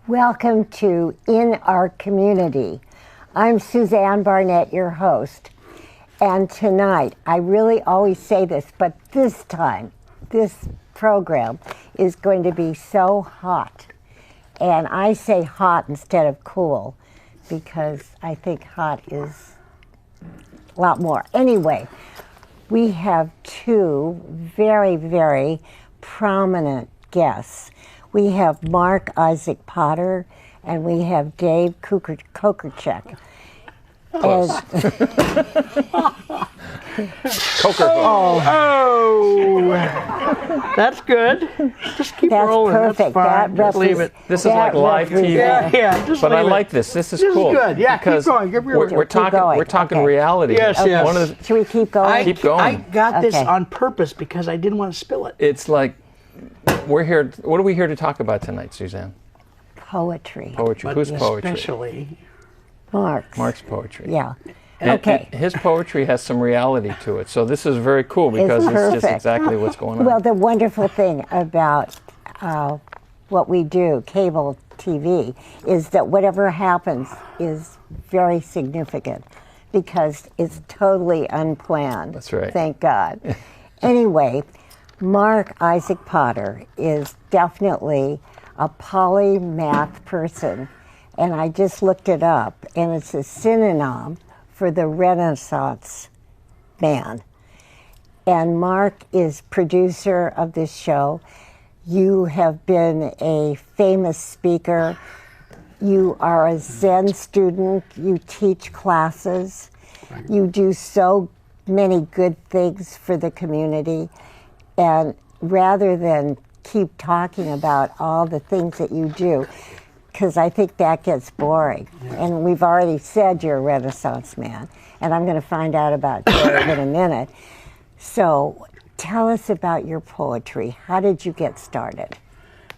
Welcome to In Our Community. I'm Suzanne Barnett, your host. And tonight, I really always say this, but this time, this program is going to be so hot. And I say hot instead of cool because I think hot is a lot more. Anyway, we have two very, very prominent guests. We have Mark Isaac Potter and we have Dave Kokerchek. That's good. Just keep rolling. Perfect. That's fine. Just leave it. This is like live TV. Yeah. But I like this. This is cool. This is good. Yeah, because keep going. We're talking reality. Yes, okay. yes. Should we keep going? Keep going. I got this on purpose because I didn't want to spill it. It's like we're here. What are we here to talk about tonight, Suzanne? Poetry. Poetry. Whose poetry? Especially Mark's poetry. Yeah. And his poetry has some reality to it. So this is very cool because it's just exactly what's going on. Well, the wonderful thing about what we do, cable TV, is that whatever happens is very significant because it's totally unplanned. That's right. Thank God. Anyway, Mark Isaac Potter is definitely a polymath person. And I just looked it up, and it's a synonym for the Renaissance man. And Mark is producer of this show. You have been a famous speaker. You are a Zen student. You teach classes. You do so many good things for the community. And rather than keep talking about all the things that you do, because I think that gets boring. Yeah. And we've already said you're a Renaissance man, and I'm going to find out about Dave in a minute. So tell us about your poetry. How did you get started?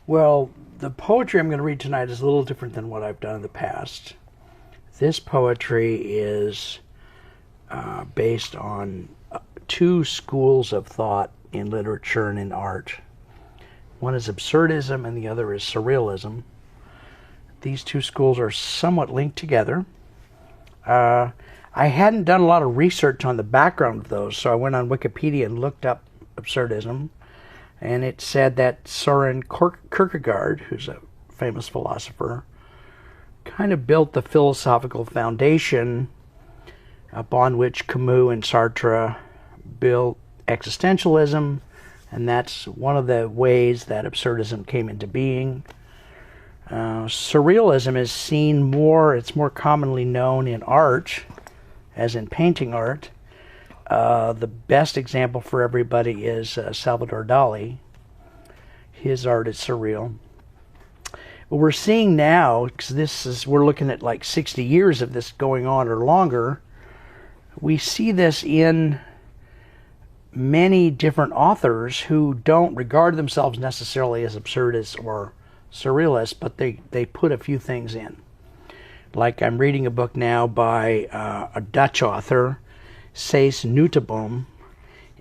Well, the poetry I'm going to read tonight is a little different than what I've done in the past. This poetry is based on two schools of thought in literature and in art. One is absurdism and the other is surrealism. These two schools are somewhat linked together. I hadn't done a lot of research on the background of those, so I went on Wikipedia and looked up absurdism, and it said that Soren Kierkegaard, who's a famous philosopher, kind of built the philosophical foundation upon which Camus and Sartre built existentialism, and that's one of the ways that absurdism came into being. Surrealism is seen more, it's more commonly known in art, as in painting art. The best example for everybody is Salvador Dali. His art is surreal. What we're seeing now, because we're looking at like 60 years of this going on or longer, we see this in many different authors who don't regard themselves necessarily as absurdists or surrealists, but they put a few things in. Like I'm reading a book now by a Dutch author, Cees Nooteboom,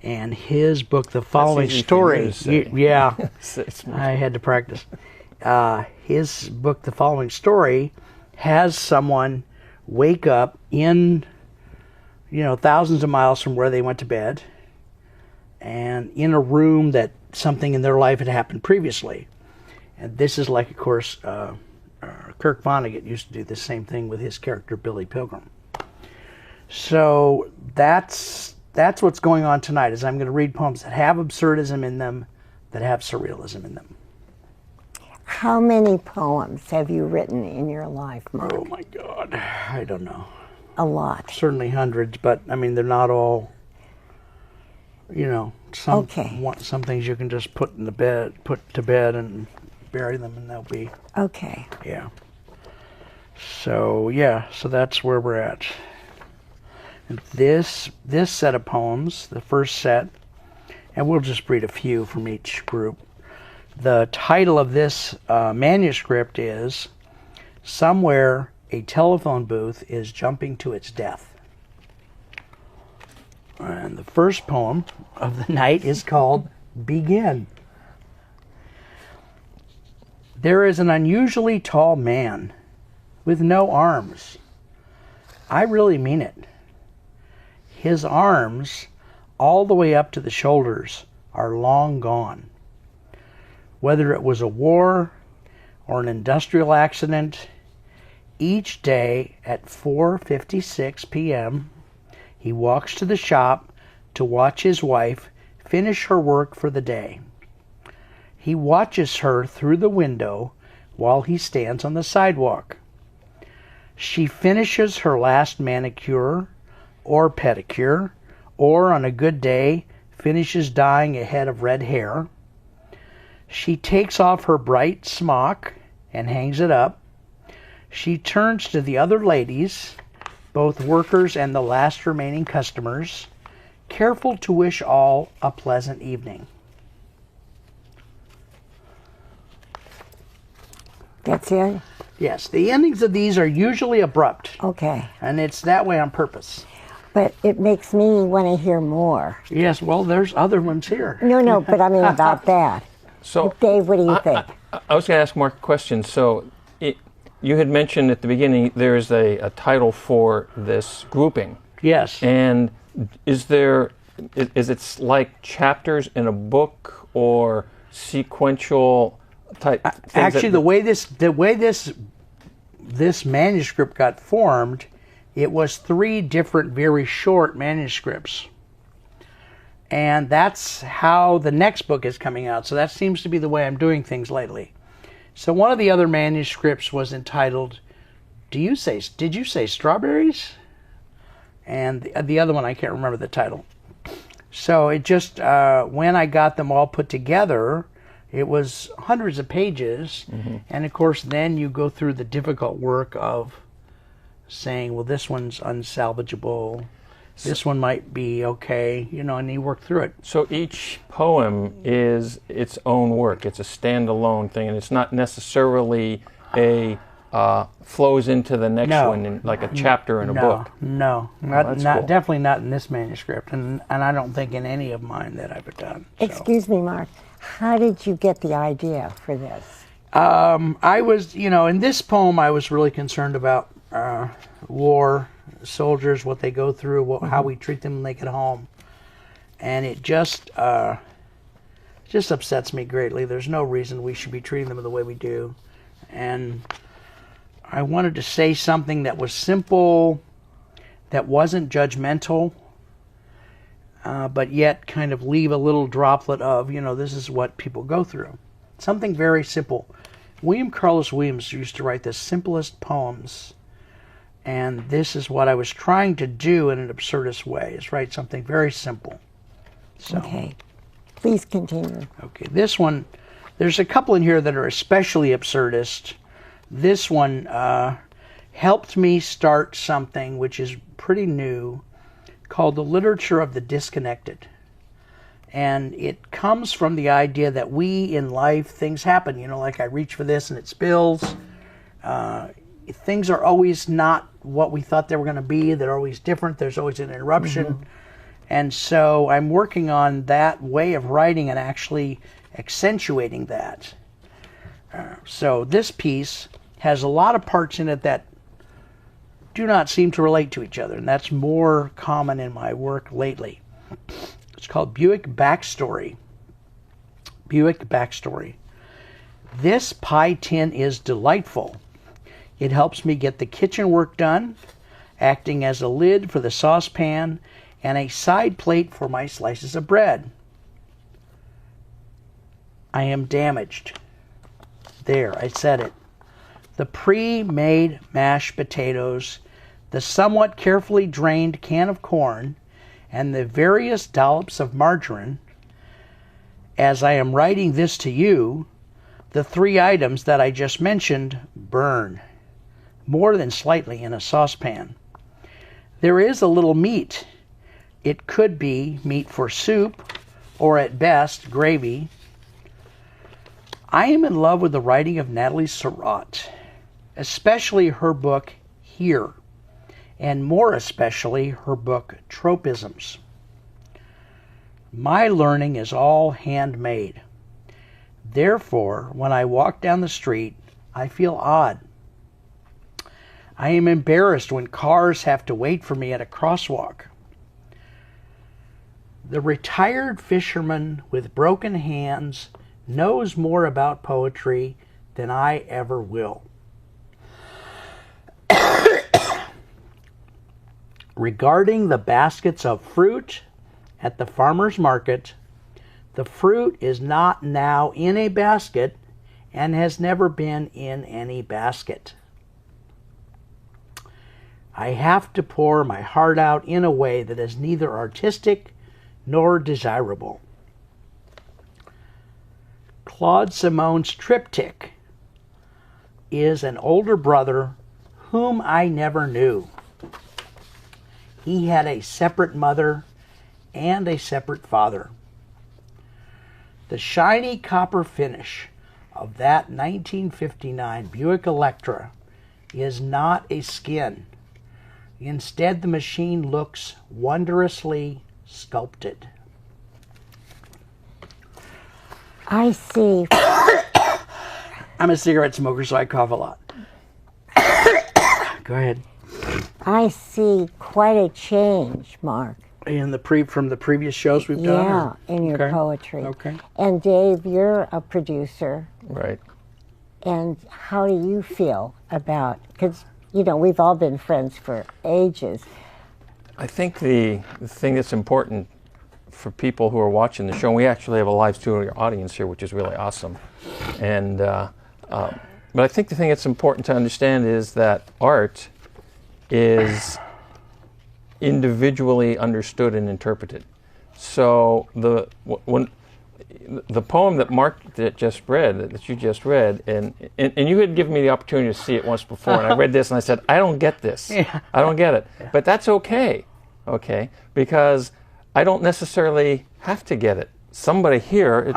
and his book, The Following Story. Yeah, I had to practice. His book, The Following Story, has someone wake up in, thousands of miles from where they went to bed, and in a room that something in their life had happened previously. And this is like, of course, Kurt Vonnegut used to do the same thing with his character Billy Pilgrim. So that's what's going on tonight, is I'm going to read poems that have absurdism in them, that have surrealism in them. How many poems have you written in your life, Mark? Oh my God, I don't know. A lot. Certainly hundreds, but I mean they're not all. Some things you can just put to bed and bury them, and they'll be okay. Yeah. So that's where we're at. And this set of poems, the first set, and we'll just read a few from each group. The title of this manuscript is "Somewhere a Telephone Booth is Jumping to Its Death." And the first poem of the night is called "Begin." There is an unusually tall man with no arms. I really mean it. His arms, all the way up to the shoulders, are long gone. Whether it was a war or an industrial accident, each day at 4:56 p.m., he walks to the shop to watch his wife finish her work for the day. He watches her through the window while he stands on the sidewalk. She finishes her last manicure or pedicure, or on a good day, finishes dyeing a head of red hair. She takes off her bright smock and hangs it up. She turns to the other ladies, both workers and the last remaining customers, careful to wish all a pleasant evening. That's it? Yes, the endings of these are usually abrupt. Okay. And it's that way on purpose. But it makes me want to hear more. Yes, well, there's other ones here. No, but I mean about that. So, Dave, what do you think? I was going to ask Mark a question. So, you had mentioned at the beginning there is a title for this grouping. Yes. And is it like chapters in a book or sequential type things? Actually, the way this manuscript got formed, it was 3 different very short manuscripts. And that's how the next book is coming out. So that seems to be the way I'm doing things lately. So one of the other manuscripts was entitled, Did you say Strawberries? And the other one, I can't remember the title. So it just, when I got them all put together, it was hundreds of pages. Mm-hmm. And of course, then you go through the difficult work of saying, well, this one's unsalvageable. This one might be okay, and you work through it. So each poem is its own work. It's a standalone thing, and it's not necessarily flows into the next one in like a chapter in a book. No, not cool. Definitely not in this manuscript, and I don't think in any of mine that I've done. So. Excuse me, Mark. How did you get the idea for this? I was, in this poem, I was really concerned about war, soldiers, what they go through, how we treat them when they get home, and it just upsets me greatly. There's no reason we should be treating them the way we do, and I wanted to say something that was simple, that wasn't judgmental, but yet kind of leave a little droplet of, this is what people go through. Something very simple. William Carlos Williams used to write the simplest poems, and this is what I was trying to do in an absurdist way, is write something very simple. So, okay. Please continue. Okay, this one, there's a couple in here that are especially absurdist. This one helped me start something which is pretty new, called the literature of the disconnected. And it comes from the idea that we in life, things happen, like I reach for this and it spills. Things are always not what we thought they were going to be. They're always different. There's always an interruption. Mm-hmm. And so I'm working on that way of writing and actually accentuating that. So this piece has a lot of parts in it that do not seem to relate to each other, and that's more common in my work lately. It's called Buick Backstory. Buick Backstory. This pie tin is delightful. It helps me get the kitchen work done, acting as a lid for the saucepan and a side plate for my slices of bread. I am damaged. There, I said it. The pre-made mashed potatoes, the somewhat carefully drained can of corn, and the various dollops of margarine. As I am writing this to you, the 3 items that I just mentioned burn, more than slightly, in a saucepan. There is a little meat. It could be meat for soup, or at best, gravy. I am in love with the writing of Nathalie Surratt, especially her book, Here, and more especially her book, Tropisms. My learning is all handmade. Therefore, when I walk down the street, I feel odd. I am embarrassed when cars have to wait for me at a crosswalk. The retired fisherman with broken hands knows more about poetry than I ever will. Regarding the baskets of fruit at the farmer's market, the fruit is not now in a basket and has never been in any basket. I have to pour my heart out in a way that is neither artistic nor desirable. Claude Simone's triptych is an older brother whom I never knew. He had a separate mother and a separate father. The shiny copper finish of that 1959 Buick Electra is not a skin. Instead, the machine looks wondrously sculpted. I see. I'm a cigarette smoker, so I cough a lot. Go ahead. I see quite a change, Mark. In the from the previous shows we've done? Yeah, in your Okay. poetry. Okay. And Dave, you're a producer. Right. And how do you feel about, because, you know, we've all been friends for ages. I think the thing that's important for people who are watching the show, and we actually have a live studio audience here, which is really awesome. And but I think the thing that's important to understand is that art is individually understood and interpreted. So when the poem that Mark just read, that you just read, and you had given me the opportunity to see it once before, and I read this and I said, I don't get this. Yeah. I don't get it. But that's okay, because I don't necessarily have to get it. Somebody here,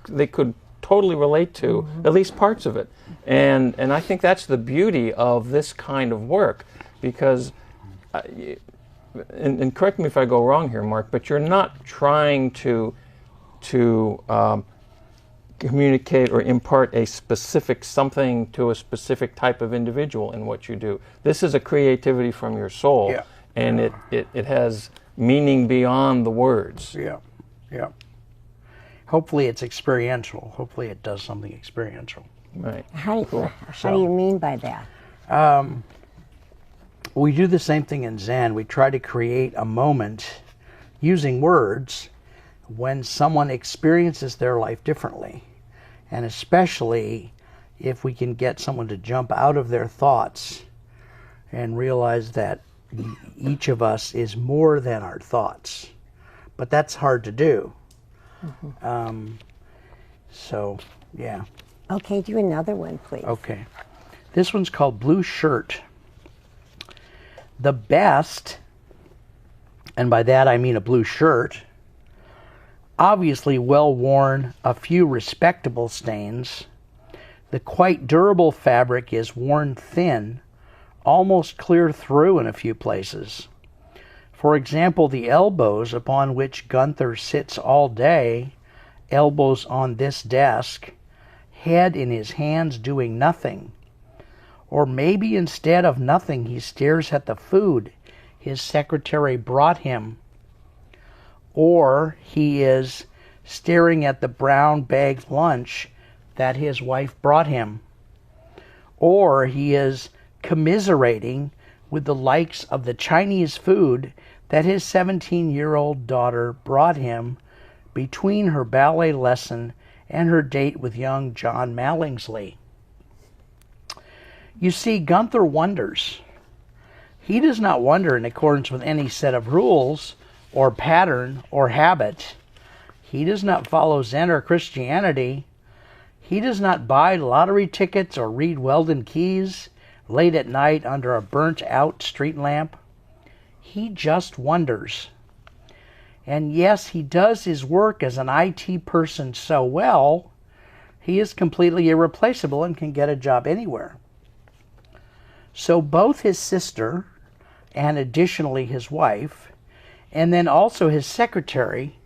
they could totally relate to at least parts of it. And I think that's the beauty of this kind of work, because and correct me if I go wrong here, Mark, but you're not trying to communicate or impart a specific something to a specific type of individual in what you do. This is a creativity from your soul, Yeah. and it has meaning beyond the words. Yeah, yeah. Hopefully it's experiential. Hopefully it does something experiential. Right. How do you mean by that? We do the same thing in Zen. We try to create a moment using words when someone experiences their life differently. And especially if we can get someone to jump out of their thoughts and realize that each of us is more than our thoughts. But that's hard to do. So, yeah. Okay, do another one, please. Okay. This one's called Blue Shirt. The best, and by that I mean a blue shirt, obviously well worn, a few respectable stains. The quite durable fabric is worn thin, almost clear through in a few places. For example, the elbows upon which Gunther sits all day, elbows on this desk, head in his hands doing nothing. Or maybe instead of nothing, he stares at the food his secretary brought him. Or he is staring at the brown bag lunch that his wife brought him. Or he is commiserating with the likes of the Chinese food that his 17-year-old daughter brought him between her ballet lesson and her date with young John Mallingsley. You see, Gunther wonders. He does not wonder in accordance with any set of rules or pattern or habit. He does not follow Zen or Christianity. He does not buy lottery tickets or read Weldon Keys late at night under a burnt-out street lamp. He just wonders. And yes, he does his work as an IT person so well, he is completely irreplaceable and can get a job anywhere. So both his sister, and additionally his wife, and then also his secretary,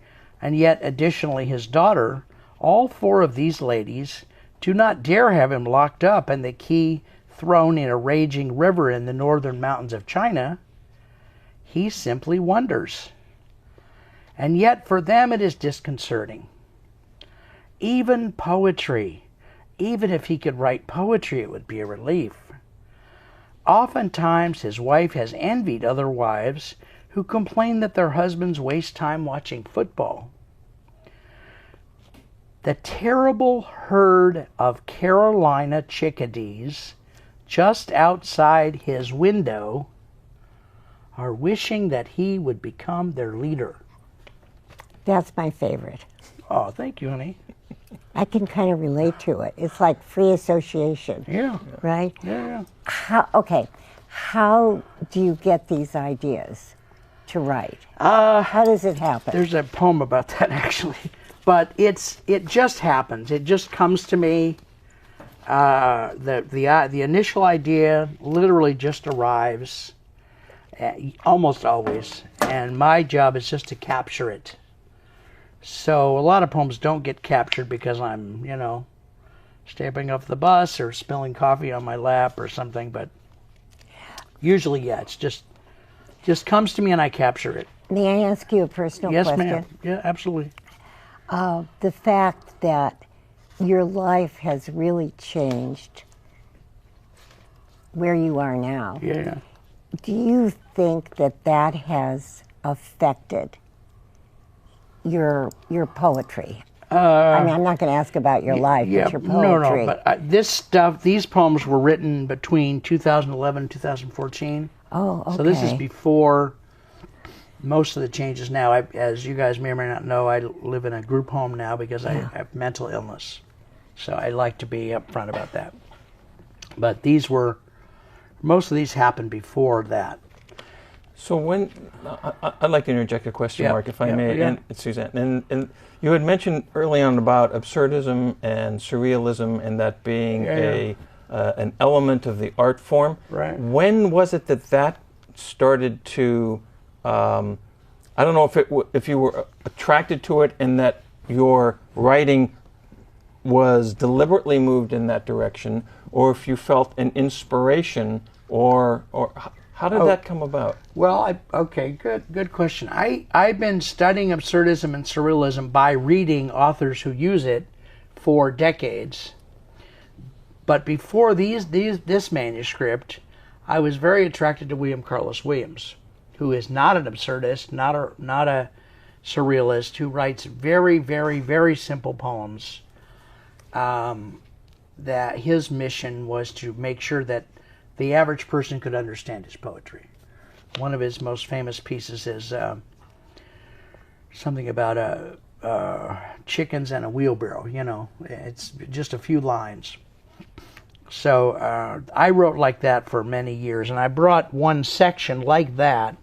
and yet additionally his daughter, All 4 of these ladies do not dare have him locked up and the key thrown in a raging river in the northern mountains of China. He simply wonders. And yet for them it is disconcerting. Even poetry, even if he could write poetry, it would be a relief. Oftentimes his wife has envied other wives who complain that their husbands waste time watching football. The terrible herd of Carolina chickadees just outside his window are wishing that he would become their leader. That's my favorite. Oh, thank you, honey. I can kind of relate to it. It's like free association. Yeah. Right? Yeah. How do you get these ideas to write? How does it happen? There's a poem about that, actually. But it just happens. It just comes to me. The initial idea literally just arrives, almost always, and my job is just to capture it. So a lot of poems don't get captured because I'm, stepping off the bus or spilling coffee on my lap or something. But usually, yeah, it's just comes to me and I capture it. May I ask you a personal question? Yes, ma'am. Yeah, absolutely. The fact that your life has really changed where you are now. Yeah. Do you think that has affected your poetry? I mean, I'm not going to ask about your life, but your poetry. No. But these poems were written between 2011 and 2014. Oh, okay. So this is before most of the changes now. As you guys may or may not know, I live in a group home now because I have mental illness. So I like to be upfront about that. But most of these happened before that. So I'd like to interject a question, Mark, if I may, and Suzanne. And you had mentioned early on about absurdism and surrealism and that being an element of the art form. Right. When was it that started to? I don't know if you were attracted to it and that your writing was deliberately moved in that direction, or if you felt an inspiration, or how did that come about? Well, good question. I've been studying absurdism and surrealism by reading authors who use it for decades. But before this manuscript, I was very attracted to William Carlos Williams, who is not an absurdist, not a surrealist, who writes very, very, very simple poems. That his mission was to make sure that the average person could understand his poetry. One of his most famous pieces is something about chickens and a wheelbarrow. It's just a few lines. So I wrote like that for many years, and I brought one section like that,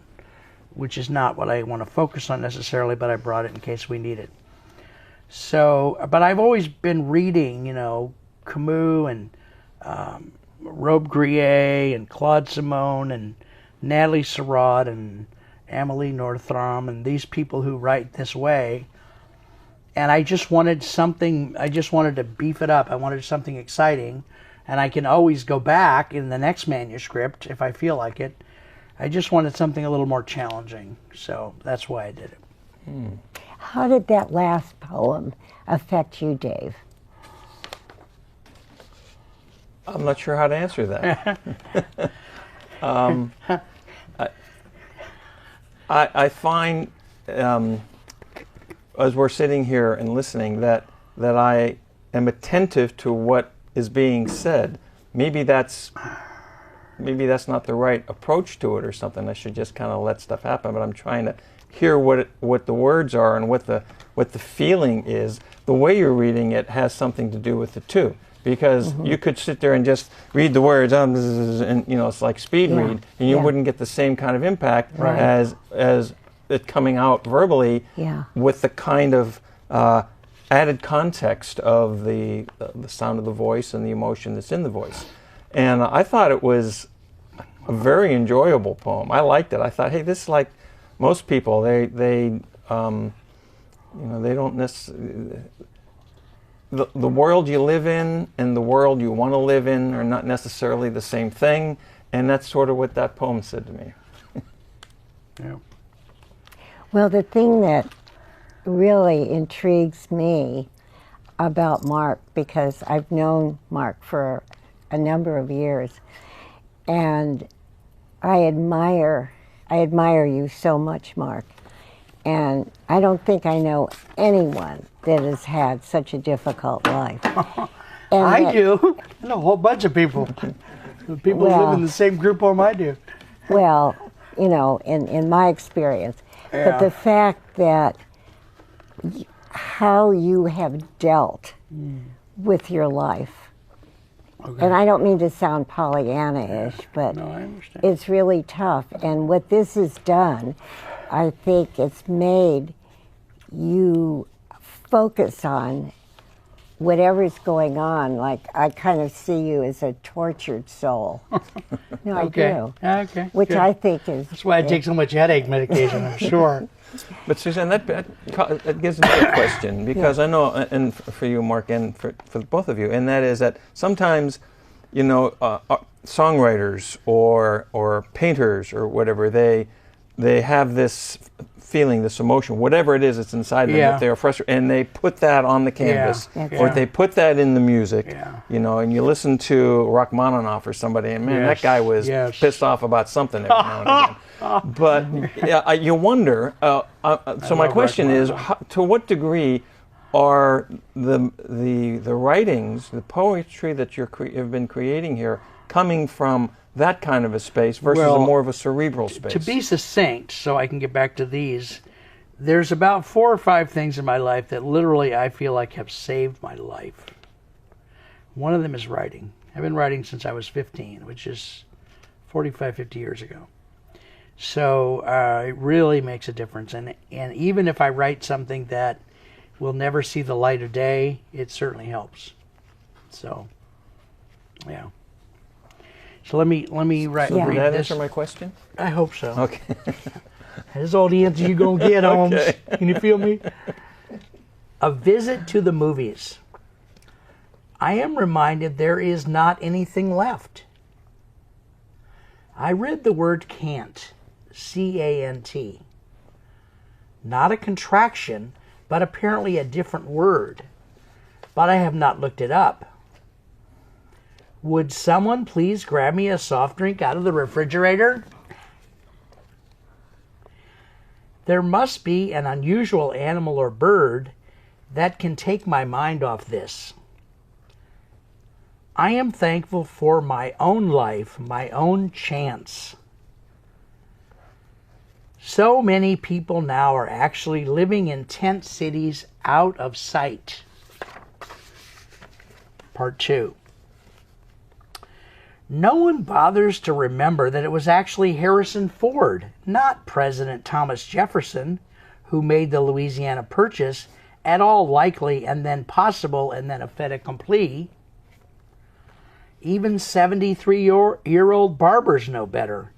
which is not what I want to focus on necessarily, but I brought it in case we need it. So, but I've always been reading, Camus and Robbe-Grillet and Claude Simon and Natalie Surratt and Amélie Nothomb and these people who write this way. And I just wanted to beef it up. I wanted something exciting. And I can always go back in the next manuscript if I feel like it. I just wanted something a little more challenging. So that's why I did it. How did that last poem affect you, Dave? I'm not sure how to answer that. I find, as we're sitting here and listening, that I am attentive to what is being said. Maybe that's not the right approach to it or something. I should just kind of let stuff happen. But I'm trying to hear what the words are and what the feeling is. The way you're reading it has something to do with it too. Because you could sit there and just read the words, and it's like speed read, and you wouldn't get the same kind of impact as it coming out verbally with the kind of added context of the sound of the voice and the emotion that's in the voice. And I thought it was a very enjoyable poem. I liked it. I thought, hey, this is like most people. They don't necessarily. the world you live in and the world you want to live in are not necessarily the same thing, and that's sort of what that poem said to me. Yeah. Well, the thing that really intrigues me about Mark, because I've known Mark for a number of years, and I admire you so much, Mark. And I don't think I know anyone that has had such a difficult life. And I do. I know a whole bunch of people. People who live in the same group home I do. Well, you know, in my experience. Yeah. But the fact that how you have dealt with your life, Okay. and I don't mean to sound Pollyanna-ish, but No, I understand. it's really tough. And what this has done, I think it's made you focus on whatever's going on. Like, I kind of see you as a tortured soul. No, I Okay. do. Okay. Which good. I think is... That's why I take so much headache medication, I'm sure. But Suzanne, that gives me a question, because I know, and for you, Mark, and for both of you, and that is that sometimes, you know, songwriters or painters or whatever, they have this feeling, this emotion, whatever it is that's inside them, Yeah. that they are frustrated, and they put that on the canvas, That's or right. they put that in the music, Yeah. you know, and you listen to Rachmaninoff or somebody, and man, Yes, that guy was yes. pissed off about something every now and again. But yeah, you wonder. So my love question is, Rachmaninoff. to what degree are the writings, the poetry that you've been creating here, coming from that kind of a space versus Well, a more of a cerebral space? To be succinct, so I can get back to these, there's about 4 or 5 things in my life that literally I feel like have saved my life. One of them is writing. I've been writing since I was 15, which is 45, 50 years ago. So it really makes a difference. And even if I write something that will never see the light of day, it certainly helps. So, yeah. So let me write. Yeah. Did read that this. answer my question? I hope so. Okay. That's all the answer you're going to get, Holmes. Okay. Can you feel me? A visit to the movies. I am reminded there is not anything left. I read the word can't, C-A-N-T. Not a contraction, but apparently a different word. But I have not looked it up. Would someone please grab me a soft drink out of the refrigerator? There must be an unusual animal or bird that can take my mind off this. I am thankful for my own life, my own chance. So many people now are actually living in tent cities out of sight. Part 2. No one bothers to remember that it was actually Harrison Ford, not President Thomas Jefferson, who made the Louisiana Purchase at all likely and then possible and then a fait accompli. Even 73-year-old barbers know better.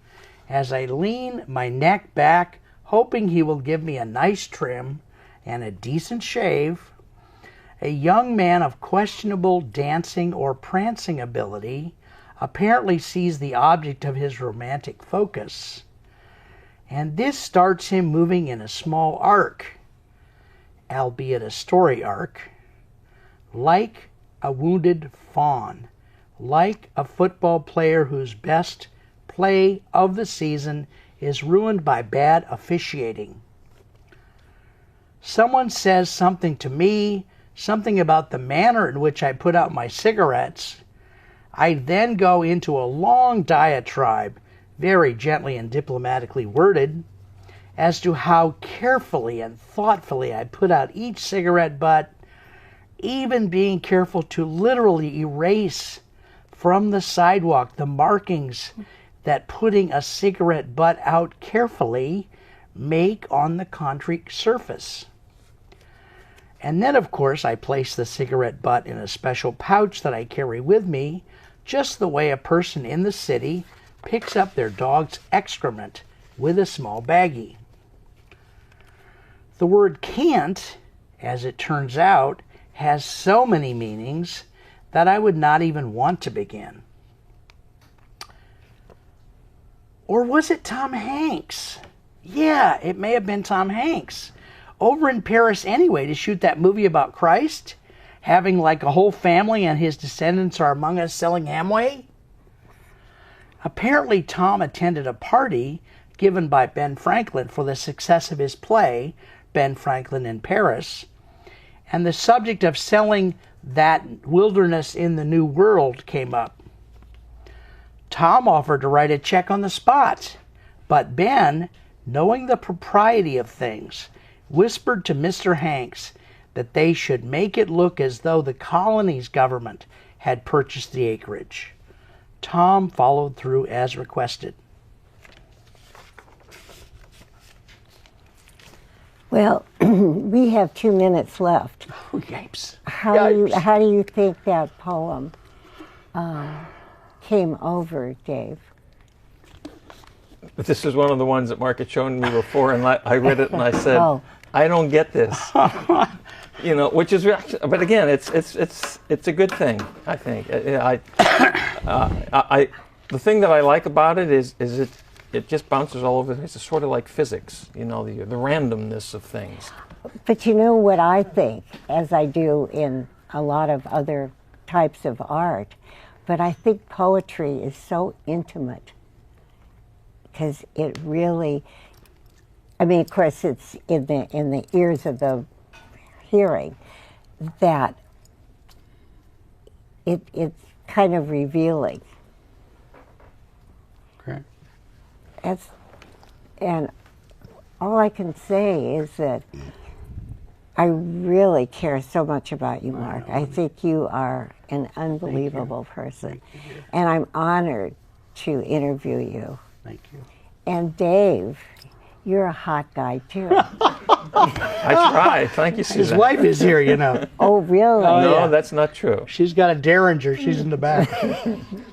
As I lean my neck back, hoping he will give me a nice trim and a decent shave, a young man of questionable dancing or prancing ability apparently sees the object of his romantic focus, and this starts him moving in a small arc, albeit a story arc, like a wounded fawn, like a football player whose best play of the season is ruined by bad officiating. Someone says something to me, something about the manner in which I put out my cigarettes. I then go into a long diatribe, very gently and diplomatically worded, as to how carefully and thoughtfully I put out each cigarette butt, even being careful to literally erase from the sidewalk the markings that putting a cigarette butt out carefully make on the concrete surface. And then, of course, I place the cigarette butt in a special pouch that I carry with me, just the way a person in the city picks up their dog's excrement with a small baggie. The word can't, as it turns out, has so many meanings that I would not even want to begin. Or was it Tom Hanks? Yeah, it may have been Tom Hanks. Over in Paris anyway to shoot that movie about Christ, having like a whole family and his descendants are among us selling Amway. Apparently Tom attended a party given by Ben Franklin for the success of his play, Ben Franklin in Paris, and the subject of selling that wilderness in the New World came up. Tom offered to write a check on the spot, but Ben, knowing the propriety of things, whispered to Mr. Hanks that they should make it look as though the colony's government had purchased the acreage. Tom followed through as requested. Well, we have 2 minutes left. Oh, yipes. How do you think that poem came over, Dave? This is one of the ones that Mark had shown me before, and I read it and I said, Oh. I don't get this. You know, which is, but again, it's a good thing, I think. The thing that I like about it is it just bounces all over the place. It's sort of like physics, you know, the randomness of things. But you know what I think, as I do in a lot of other types of art, but I think poetry is so intimate because it really, I mean, of course, it's in the ears of the hearing that it's kind of revealing. Correct. And all I can say is that I really care so much about you, Mark. I think you are an unbelievable person. And I'm honored to interview you. Thank you. And Dave, you're a hot guy too. I try. Thank you, Suzanne. His wife is here, you know. Oh, really? No, yeah. that's not true. She's got a Derringer. She's in the back.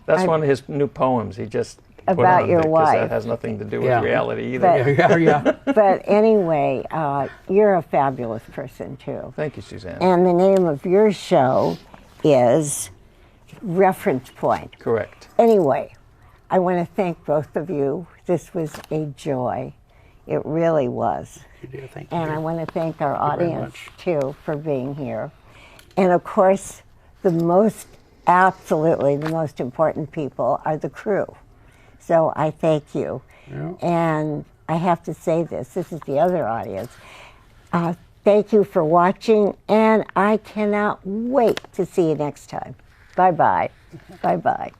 That's one of his new poems. He just put About on your because wife. that has nothing to do with Yeah. reality either. But, Yeah. but anyway, you're a fabulous person too. Thank you, Suzanne. And the name of your show is Reference Point. Correct. Anyway, I want to thank both of you. This was a joy. It really was. You do. Thank you. And I want to thank our Thank you very audience much. too for being here. And of course, absolutely the most important people are the crew. So I thank you. Yeah. And I have to say this is the other audience. Thank you for watching, and I cannot wait to see you next time. Bye-bye. Bye-bye.